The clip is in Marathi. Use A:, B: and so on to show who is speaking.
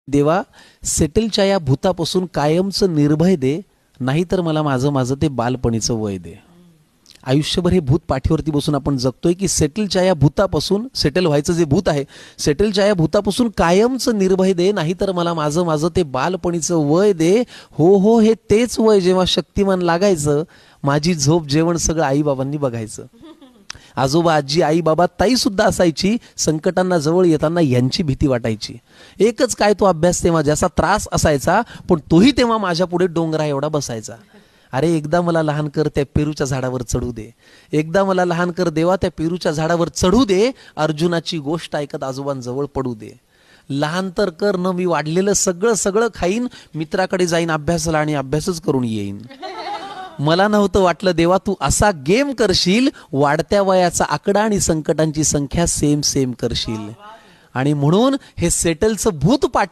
A: देवा, सेटलच्या या भूतापासून कायमचं निर्भय दे, नाहीतर मला माझं ते बालपणीचं वय दे. आयुष्यभर हे भूत पाठीवरती बसून आपण जगतोय की सेटलच्या या भूतापासून, सेटल व्हायचं जे भूत आहे, सेटलच्या या भूतापासून कायमचं निर्भय दे, नाहीतर मला माझं ते बालपणीचं वय दे. हो हो, हे तेच वय जेव्हा शक्तिमान लागायचं, माझी झोप जेवण सगळं आईबाबांनी बघायचं. आजोबा आजी आई बाबा ताई सुद्धा असायची. संकटांना जवळ येताना यांची भीती वाटायची. एकच काय तो अभ्यास तेव्हा ज्याचा त्रास असायचा, पण तोही तेव्हा माझ्या पुढे डोंगरा एवढा बसायचा. अरे एकदा मला लहान कर, त्या पेरूच्या झाडावर चढू दे. एकदा मला लहान कर देवा, त्या पेरूच्या झाडावर चढू दे. अर्जुनाची गोष्ट ऐकत आजोबांजवळ पडू दे. लहान तर कर न, मी वाढलेलं सगळं खाईन, मित्राकडे जाईन अभ्यासाला आणि अभ्यासच करून येईन. मला नव्हतं वाटलं देवा, तू असा गेम करशील, वाढत्या वयाचा आकडा आणि संकटांची संख्या सेम करशील. आणि म्हणून हे सेटलचं भूत पाठीवर